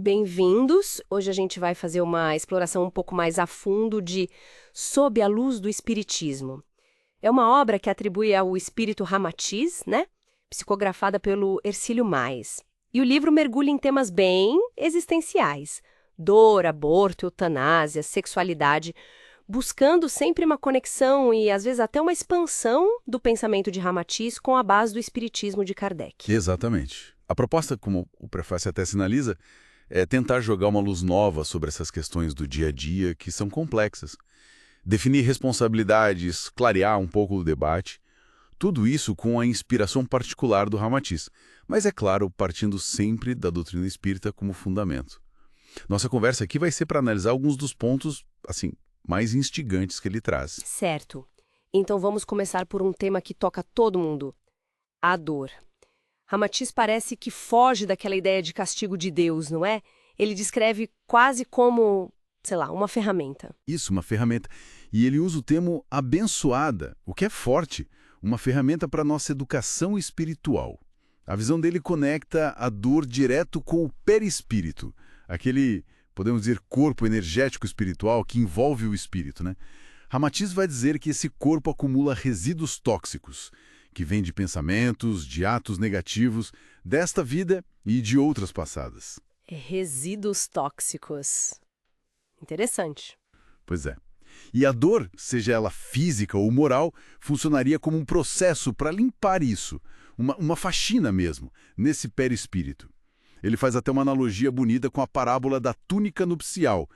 bem-vindos. Hoje a gente vai fazer uma exploração um pouco mais a fundo de Sob a Luz do Espiritismo. É uma obra que atribui ao espírito Ramatiz, né? Psicografada pelo Hercílio Mais. E o livro mergulha em temas bem existenciais: dor, aborto, eutanásia, sexualidade, buscando sempre uma conexão e, às vezes, até uma expansão do pensamento de Ramatiz com a base do espiritismo de Kardec. Exatamente. A proposta, como o prefácio até sinaliza, é tentar jogar uma luz nova sobre essas questões do dia a dia que são complexas. Definir responsabilidades, clarear um pouco o debate, tudo isso com a inspiração particular do Ramatiz, mas é claro, partindo sempre da doutrina espírita como fundamento. Nossa conversa aqui vai ser para analisar alguns dos pontos, assim, mais instigantes que ele traz. Certo. Então vamos começar por um tema que toca todo mundo: a dor. Ramatiz parece que foge daquela ideia de castigo de Deus, não é? Ele descreve quase como, sei lá, uma ferramenta. Isso, uma ferramenta. E ele usa o termo abençoada, o que é forte, uma ferramenta para nossa educação espiritual. A visão dele conecta a dor direto com o perispírito, aquele, podemos dizer, corpo energético espiritual que envolve o espírito, né? Ramatiz vai dizer que esse corpo acumula resíduos tóxicos, que vêm de pensamentos, de atos negativos, desta vida e de outras passadas. Resíduos tóxicos. Interessante. Pois é. E a dor, seja ela física ou moral, funcionaria como um processo para limpar isso, uma faxina mesmo, nesse perispírito. Ele faz até uma analogia bonita com a parábola da túnica nupcial.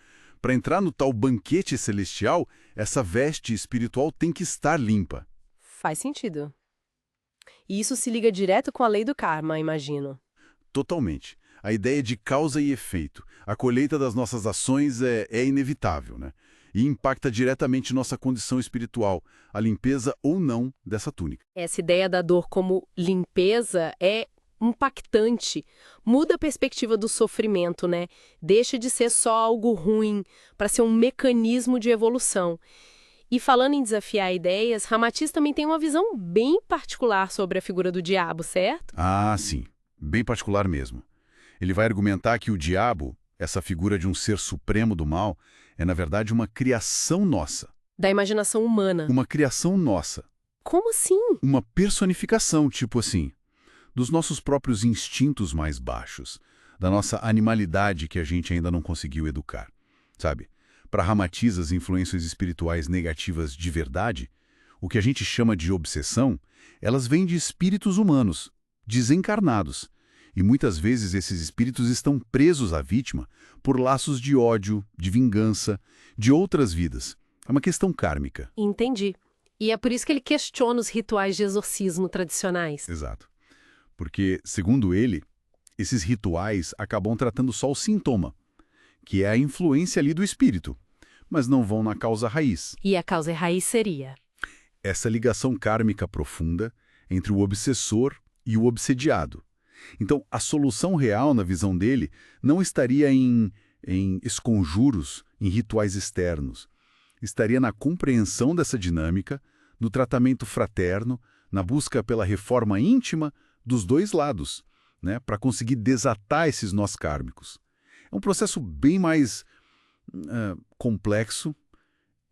Para entrar no tal banquete celestial, essa veste espiritual tem que estar limpa. Faz sentido. E isso se liga direto com a lei do karma, imagino. Totalmente. A ideia de causa e efeito. A colheita das nossas ações é inevitável, né? E impacta diretamente nossa condição espiritual, a limpeza ou não dessa túnica. Essa ideia da dor como limpeza é impactante. Muda a perspectiva do sofrimento, né? Deixa de ser só algo ruim para ser um mecanismo de evolução. E falando em desafiar ideias, Ramatiz também tem uma visão bem particular sobre a figura do diabo, certo? Ah, sim. Bem particular mesmo. Ele vai argumentar que o diabo, essa figura de um ser supremo do mal, é na verdade uma criação nossa. Da imaginação humana. Uma criação nossa. Como assim? Uma personificação, tipo assim, dos nossos próprios instintos mais baixos, da nossa animalidade que a gente ainda não conseguiu educar, sabe? Para Ramatiz, as influências espirituais negativas de verdade, o que a gente chama de obsessão, elas vêm de espíritos humanos, desencarnados. E muitas vezes esses espíritos estão presos à vítima por laços de ódio, de vingança, de outras vidas. É uma questão kármica. Entendi. E é por isso que ele questiona os rituais de exorcismo tradicionais. Exato. Porque, segundo ele, esses rituais acabam tratando só o sintoma, que é a influência ali do espírito, mas não vão na causa raiz. E a causa raiz seria? Essa ligação kármica profunda entre o obsessor e o obsediado. Então, a solução real, na visão dele, não estaria em esconjuros, em rituais externos. Estaria na compreensão dessa dinâmica, no tratamento fraterno, na busca pela reforma íntima dos dois lados, né, para conseguir desatar esses nós kármicos. É um processo bem mais complexo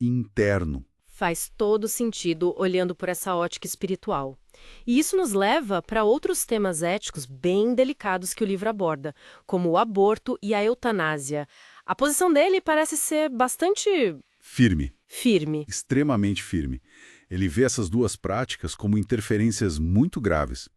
e interno. Faz todo sentido olhando por essa ótica espiritual. E isso nos leva para outros temas éticos bem delicados que o livro aborda, como o aborto e a eutanásia. A posição dele parece ser bastante Firme. firme. Extremamente firme. Ele vê essas duas práticas como interferências muito graves,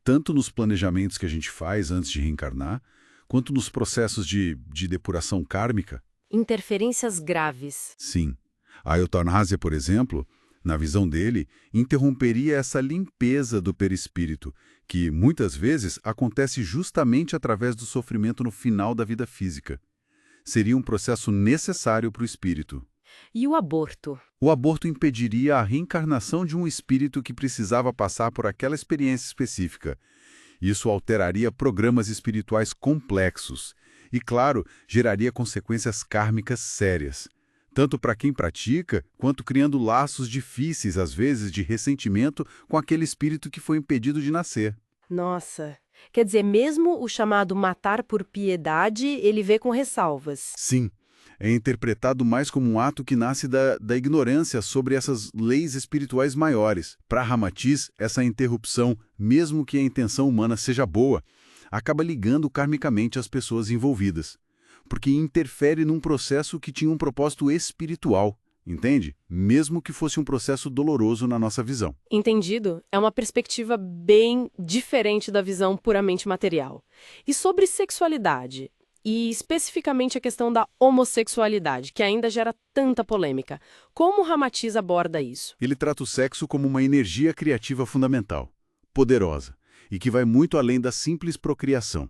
tanto nos planejamentos que a gente faz antes de reencarnar, quanto nos processos de depuração kármica. Interferências graves. Sim. A eutanásia, por exemplo, na visão dele, interromperia essa limpeza do perispírito, que, muitas vezes, acontece justamente através do sofrimento no final da vida física. Seria um processo necessário para o espírito. E o aborto? O aborto impediria a reencarnação de um espírito que precisava passar por aquela experiência específica. Isso alteraria programas espirituais complexos e, claro, geraria consequências kármicas sérias, tanto para quem pratica, quanto criando laços difíceis, às vezes, de ressentimento com aquele espírito que foi impedido de nascer. Nossa, Quer dizer, mesmo o chamado matar por piedade, ele vê com ressalvas. Sim, é interpretado mais como um ato que nasce da ignorância sobre essas leis espirituais maiores. Para Ramatiz, essa interrupção, mesmo que a intenção humana seja boa, acaba ligando karmicamente as pessoas envolvidas, porque interfere num processo que tinha um propósito espiritual, entende? Mesmo que fosse um processo doloroso na nossa visão. Entendido? É uma perspectiva bem diferente da visão puramente material. E sobre sexualidade, e especificamente a questão da homossexualidade, que ainda gera tanta polêmica, como Ramatiz aborda isso? Ele trata o sexo como uma energia criativa fundamental, poderosa, e que vai muito além da simples procriação.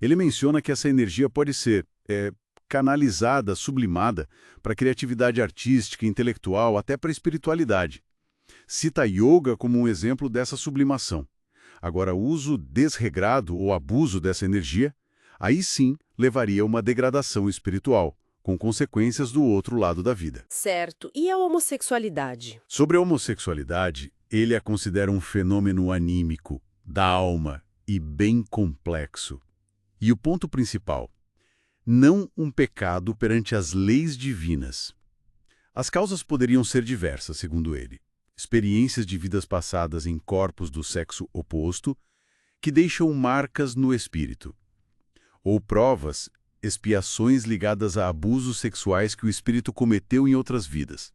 Ele menciona que essa energia pode ser canalizada, sublimada para a criatividade artística, intelectual, até para a espiritualidade. Cita yoga como um exemplo dessa sublimação. Agora, o uso desregrado ou abuso dessa energia, aí sim levaria a uma degradação espiritual, com consequências do outro lado da vida. Certo. E a homossexualidade? Sobre a homossexualidade, ele a considera um fenômeno anímico, da alma e bem complexo. E o ponto principal: não um pecado perante as leis divinas. As causas poderiam ser diversas, segundo ele. Experiências de vidas passadas em corpos do sexo oposto que deixam marcas no espírito. Ou provas, expiações ligadas a abusos sexuais que o espírito cometeu em outras vidas.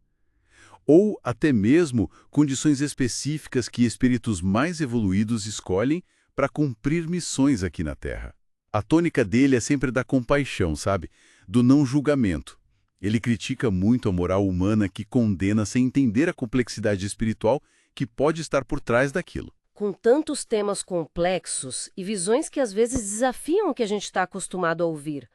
Ou até mesmo condições específicas que espíritos mais evoluídos escolhem para cumprir missões aqui na Terra. A tônica dele é sempre da compaixão, sabe? Do não julgamento. Ele critica muito a moral humana que condena sem entender a complexidade espiritual que pode estar por trás daquilo. Com tantos temas complexos e visões que às vezes desafiam o que a gente está acostumado a ouvir,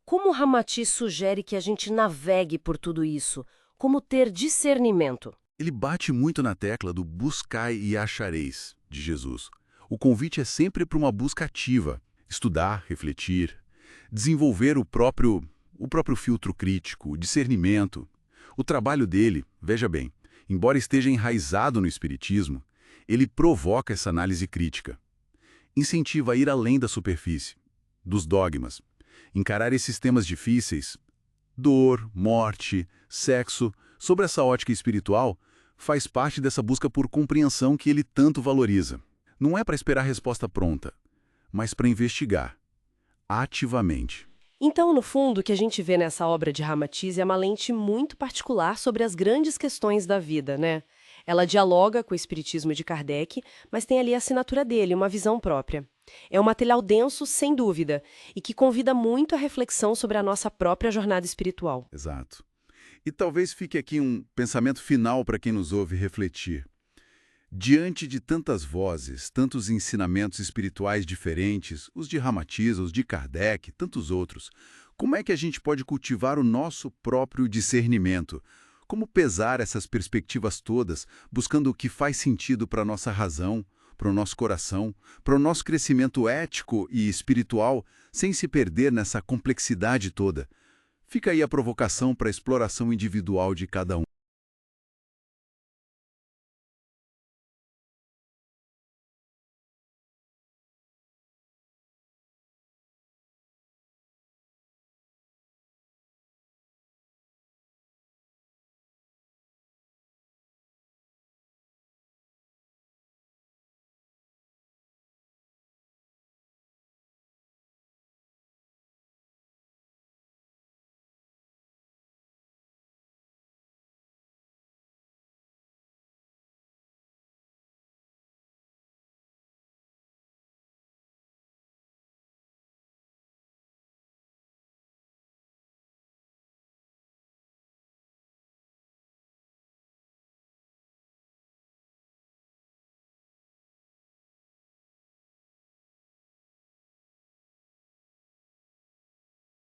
como Ramatiz sugere que a gente navegue por tudo isso? Como ter discernimento? Ele bate muito na tecla do buscai e achareis, de Jesus. O convite é sempre para uma busca ativa. Estudar, refletir, desenvolver o próprio filtro crítico, o discernimento. O trabalho dele, veja bem, embora esteja enraizado no espiritismo, ele provoca essa análise crítica. Incentiva a ir além da superfície, dos dogmas, encarar esses temas difíceis, dor, morte, sexo, sob essa ótica espiritual, faz parte dessa busca por compreensão que ele tanto valoriza. Não é para esperar a resposta pronta, mas para investigar, ativamente. Então, no fundo, o que a gente vê nessa obra de Ramatiz é uma lente muito particular sobre as grandes questões da vida, né? Ela dialoga com o espiritismo de Kardec, mas tem ali a assinatura dele, uma visão própria. É um material denso, sem dúvida, e que convida muito à reflexão sobre a nossa própria jornada espiritual. Exato. E talvez fique aqui um pensamento final para quem nos ouve refletir. Diante de tantas vozes, tantos ensinamentos espirituais diferentes, os de Ramatiz, os de Kardec, tantos outros, como é que a gente pode cultivar o nosso próprio discernimento? Como pesar essas perspectivas todas, buscando o que faz sentido para a nossa razão, para o nosso coração, para o nosso crescimento ético e espiritual, sem se perder nessa complexidade toda? Fica aí a provocação para a exploração individual de cada um.